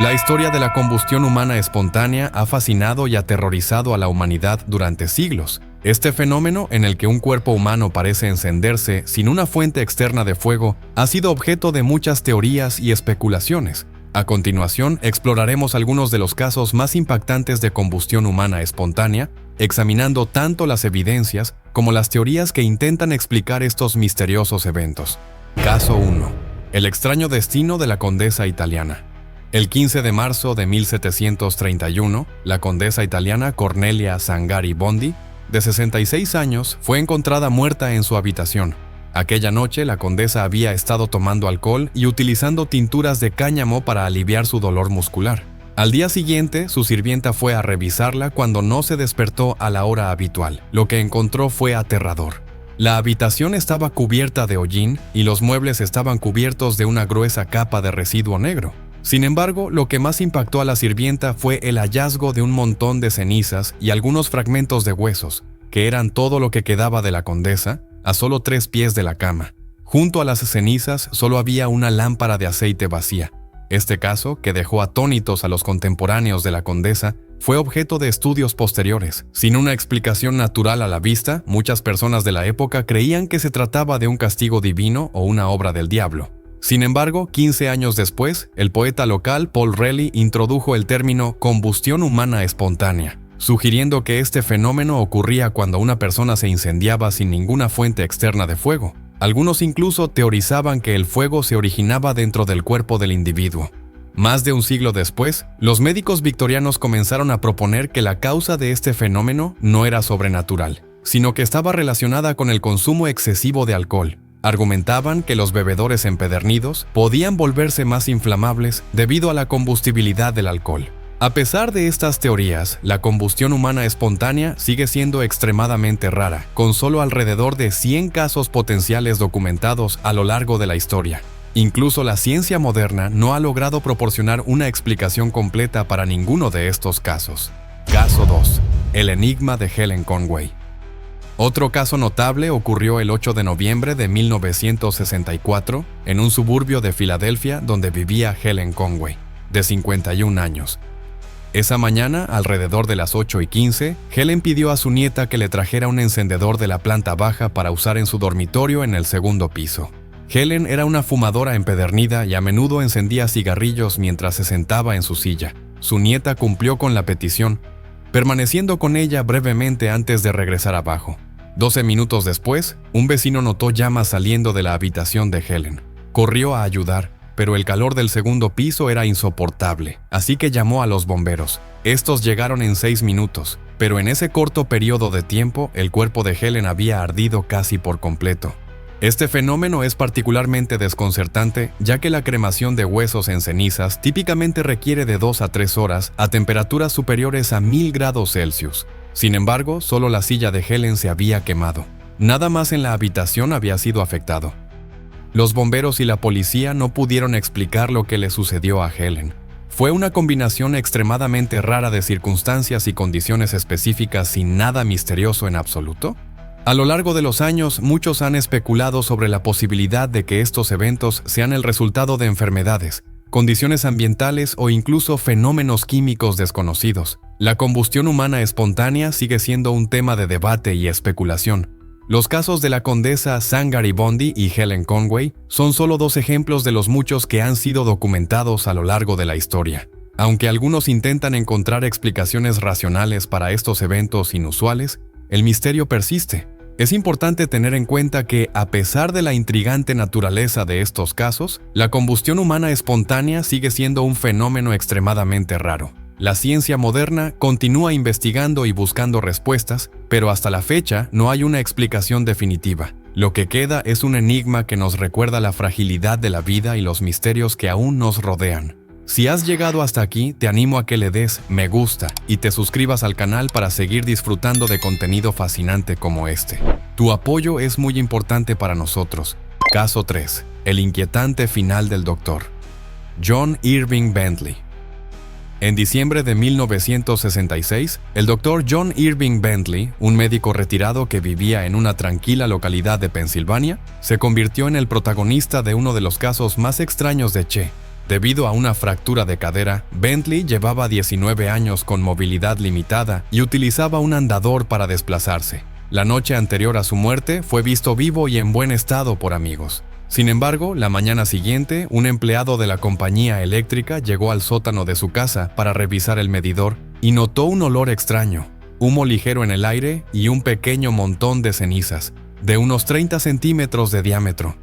La historia de la combustión humana espontánea ha fascinado y aterrorizado a la humanidad durante siglos. Este fenómeno, en el que un cuerpo humano parece encenderse sin una fuente externa de fuego, ha sido objeto de muchas teorías y especulaciones. A continuación, exploraremos algunos de los casos más impactantes de combustión humana espontánea, examinando tanto las evidencias como las teorías que intentan explicar estos misteriosos eventos. Caso 1. El extraño destino de la condesa italiana. El 15 de marzo de 1731, la condesa italiana Cornelia Zangari Bondi, de 66 años, fue encontrada muerta en su habitación. Aquella noche, la condesa había estado tomando alcohol y utilizando tinturas de cáñamo para aliviar su dolor muscular. Al día siguiente, su sirvienta fue a revisarla cuando no se despertó a la hora habitual. Lo que encontró fue aterrador. La habitación estaba cubierta de hollín y los muebles estaban cubiertos de una gruesa capa de residuo negro. Sin embargo, lo que más impactó a la sirvienta fue el hallazgo de un montón de cenizas y algunos fragmentos de huesos, que eran todo lo que quedaba de la condesa, a solo 3 pies de la cama. Junto a las cenizas solo había una lámpara de aceite vacía. Este caso, que dejó atónitos a los contemporáneos de la condesa, fue objeto de estudios posteriores. Sin una explicación natural a la vista, muchas personas de la época creían que se trataba de un castigo divino o una obra del diablo. Sin embargo, 15 años después, el poeta local Paul Raleigh introdujo el término combustión humana espontánea, sugiriendo que este fenómeno ocurría cuando una persona se incendiaba sin ninguna fuente externa de fuego. Algunos incluso teorizaban que el fuego se originaba dentro del cuerpo del individuo. Más de un siglo después, los médicos victorianos comenzaron a proponer que la causa de este fenómeno no era sobrenatural, sino que estaba relacionada con el consumo excesivo de alcohol. Argumentaban que los bebedores empedernidos podían volverse más inflamables debido a la combustibilidad del alcohol. A pesar de estas teorías, la combustión humana espontánea sigue siendo extremadamente rara, con solo alrededor de 100 casos potenciales documentados a lo largo de la historia. Incluso la ciencia moderna no ha logrado proporcionar una explicación completa para ninguno de estos casos. Caso 2. El enigma de Helen Conway. Otro caso notable ocurrió el 8 de noviembre de 1964 en un suburbio de Filadelfia donde vivía Helen Conway, de 51 años. Esa mañana, alrededor de las 8:15, Helen pidió a su nieta que le trajera un encendedor de la planta baja para usar en su dormitorio en el segundo piso. Helen era una fumadora empedernida y a menudo encendía cigarrillos mientras se sentaba en su silla. Su nieta cumplió con la petición, permaneciendo con ella brevemente antes de regresar abajo. 12 minutos después, un vecino notó llamas saliendo de la habitación de Helen. Corrió a ayudar, pero el calor del segundo piso era insoportable, así que llamó a los bomberos. Estos llegaron en 6 minutos, pero en ese corto periodo de tiempo, el cuerpo de Helen había ardido casi por completo. Este fenómeno es particularmente desconcertante, ya que la cremación de huesos en cenizas típicamente requiere de 2 a 3 horas a temperaturas superiores a 1000 grados Celsius. Sin embargo, solo la silla de Helen se había quemado. Nada más en la habitación había sido afectado. Los bomberos y la policía no pudieron explicar lo que le sucedió a Helen. ¿Fue una combinación extremadamente rara de circunstancias y condiciones específicas sin nada misterioso en absoluto? A lo largo de los años, muchos han especulado sobre la posibilidad de que estos eventos sean el resultado de enfermedades, condiciones ambientales o incluso fenómenos químicos desconocidos. La combustión humana espontánea sigue siendo un tema de debate y especulación. Los casos de la condesa Zangari Bondi y Helen Conway son solo 2 ejemplos de los muchos que han sido documentados a lo largo de la historia. Aunque algunos intentan encontrar explicaciones racionales para estos eventos inusuales, el misterio persiste. Es importante tener en cuenta que, a pesar de la intrigante naturaleza de estos casos, la combustión humana espontánea sigue siendo un fenómeno extremadamente raro. La ciencia moderna continúa investigando y buscando respuestas, pero hasta la fecha no hay una explicación definitiva. Lo que queda es un enigma que nos recuerda la fragilidad de la vida y los misterios que aún nos rodean. Si has llegado hasta aquí, te animo a que le des me gusta y te suscribas al canal para seguir disfrutando de contenido fascinante como este. Tu apoyo es muy importante para nosotros. Caso 3. El inquietante final del Dr. John Irving Bentley. En diciembre de 1966, el Dr. John Irving Bentley, un médico retirado que vivía en una tranquila localidad de Pensilvania, se convirtió en el protagonista de uno de los casos más extraños de Che. Debido a una fractura de cadera, Bentley llevaba 19 años con movilidad limitada y utilizaba un andador para desplazarse. La noche anterior a su muerte fue visto vivo y en buen estado por amigos. Sin embargo, la mañana siguiente, un empleado de la compañía eléctrica llegó al sótano de su casa para revisar el medidor y notó un olor extraño, humo ligero en el aire y un pequeño montón de cenizas, de unos 30 centímetros de diámetro.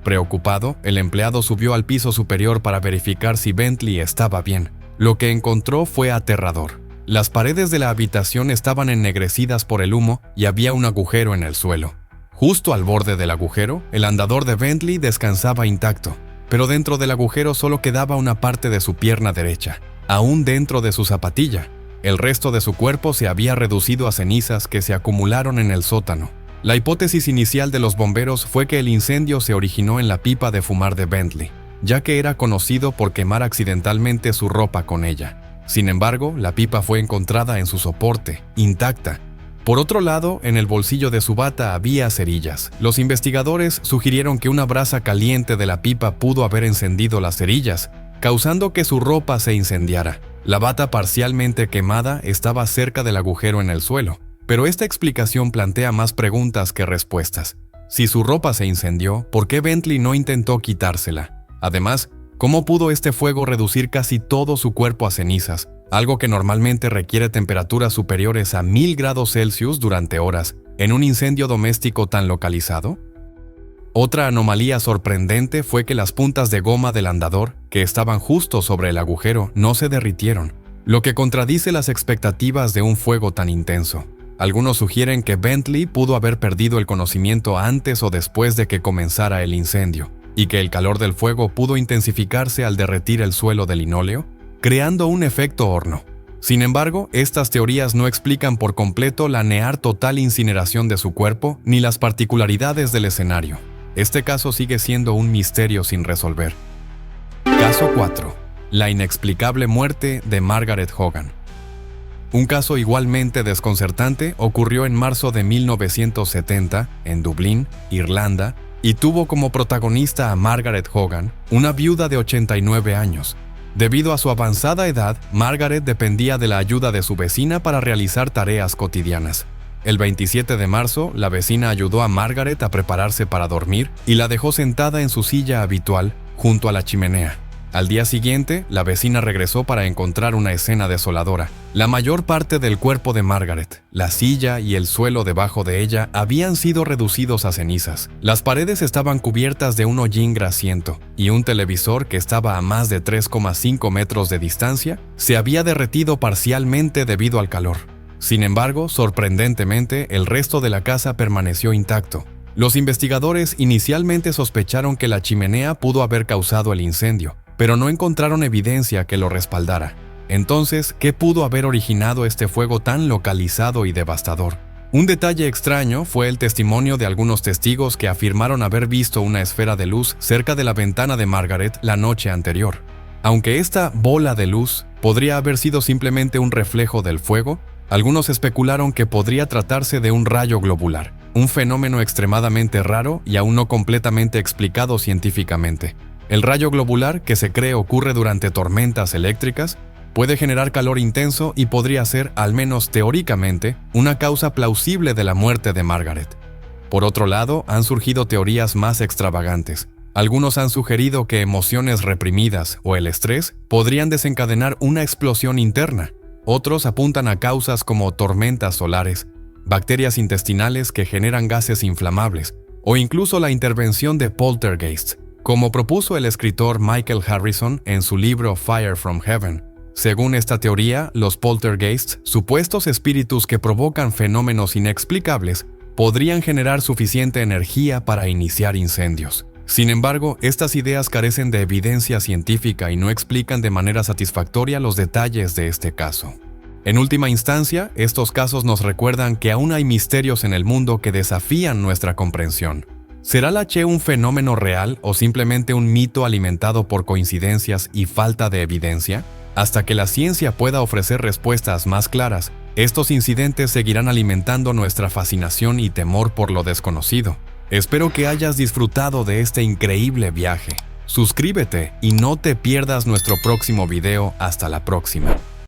Preocupado, el empleado subió al piso superior para verificar si Bentley estaba bien. Lo que encontró fue aterrador. Las paredes de la habitación estaban ennegrecidas por el humo y había un agujero en el suelo. Justo al borde del agujero, el andador de Bentley descansaba intacto, pero dentro del agujero solo quedaba una parte de su pierna derecha, aún dentro de su zapatilla. El resto de su cuerpo se había reducido a cenizas que se acumularon en el sótano. La hipótesis inicial de los bomberos fue que el incendio se originó en la pipa de fumar de Bentley, ya que era conocido por quemar accidentalmente su ropa con ella. Sin embargo, la pipa fue encontrada en su soporte, intacta. Por otro lado, en el bolsillo de su bata había cerillas. Los investigadores sugirieron que una brasa caliente de la pipa pudo haber encendido las cerillas, causando que su ropa se incendiara. La bata parcialmente quemada estaba cerca del agujero en el suelo, pero esta explicación plantea más preguntas que respuestas. Si su ropa se incendió, ¿por qué Bentley no intentó quitársela? Además, ¿cómo pudo este fuego reducir casi todo su cuerpo a cenizas? Algo que normalmente requiere temperaturas superiores a 1000 grados Celsius durante horas, en un incendio doméstico tan localizado. Otra anomalía sorprendente fue que las puntas de goma del andador, que estaban justo sobre el agujero, no se derritieron, lo que contradice las expectativas de un fuego tan intenso. Algunos sugieren que Bentley pudo haber perdido el conocimiento antes o después de que comenzara el incendio, y que el calor del fuego pudo intensificarse al derretir el suelo de linóleo, creando un efecto horno. Sin embargo, estas teorías no explican por completo la near total incineración de su cuerpo ni las particularidades del escenario. Este caso sigue siendo un misterio sin resolver. Caso 4. La inexplicable muerte de Margaret Hogan. Un caso igualmente desconcertante ocurrió en marzo de 1970 en Dublín, Irlanda, y tuvo como protagonista a Margaret Hogan, una viuda de 89 años. Debido a su avanzada edad, Margaret dependía de la ayuda de su vecina para realizar tareas cotidianas. El 27 de marzo, la vecina ayudó a Margaret a prepararse para dormir y la dejó sentada en su silla habitual, junto a la chimenea. Al día siguiente, la vecina regresó para encontrar una escena desoladora. La mayor parte del cuerpo de Margaret, la silla y el suelo debajo de ella habían sido reducidos a cenizas. Las paredes estaban cubiertas de un hollín grasiento y un televisor que estaba a más de 3,5 metros de distancia se había derretido parcialmente debido al calor. Sin embargo, sorprendentemente, el resto de la casa permaneció intacto. Los investigadores inicialmente sospecharon que la chimenea pudo haber causado el incendio, pero no encontraron evidencia que lo respaldara. Entonces, ¿qué pudo haber originado este fuego tan localizado y devastador? Un detalle extraño fue el testimonio de algunos testigos que afirmaron haber visto una esfera de luz cerca de la ventana de Margaret la noche anterior. Aunque esta bola de luz podría haber sido simplemente un reflejo del fuego, algunos especularon que podría tratarse de un rayo globular, un fenómeno extremadamente raro y aún no completamente explicado científicamente. El rayo globular, que se cree ocurre durante tormentas eléctricas, puede generar calor intenso y podría ser, al menos teóricamente, una causa plausible de la muerte de Margaret. Por otro lado, han surgido teorías más extravagantes. Algunos han sugerido que emociones reprimidas o el estrés podrían desencadenar una explosión interna. Otros apuntan a causas como tormentas solares, bacterias intestinales que generan gases inflamables, o incluso la intervención de poltergeists, como propuso el escritor Michael Harrison en su libro Fire from Heaven. Según esta teoría, los poltergeists, supuestos espíritus que provocan fenómenos inexplicables, podrían generar suficiente energía para iniciar incendios. Sin embargo, estas ideas carecen de evidencia científica y no explican de manera satisfactoria los detalles de este caso. En última instancia, estos casos nos recuerdan que aún hay misterios en el mundo que desafían nuestra comprensión. ¿Será la Che un fenómeno real o simplemente un mito alimentado por coincidencias y falta de evidencia? Hasta que la ciencia pueda ofrecer respuestas más claras, estos incidentes seguirán alimentando nuestra fascinación y temor por lo desconocido. Espero que hayas disfrutado de este increíble viaje. suscríbete y no te pierdas nuestro próximo video. Hasta la próxima.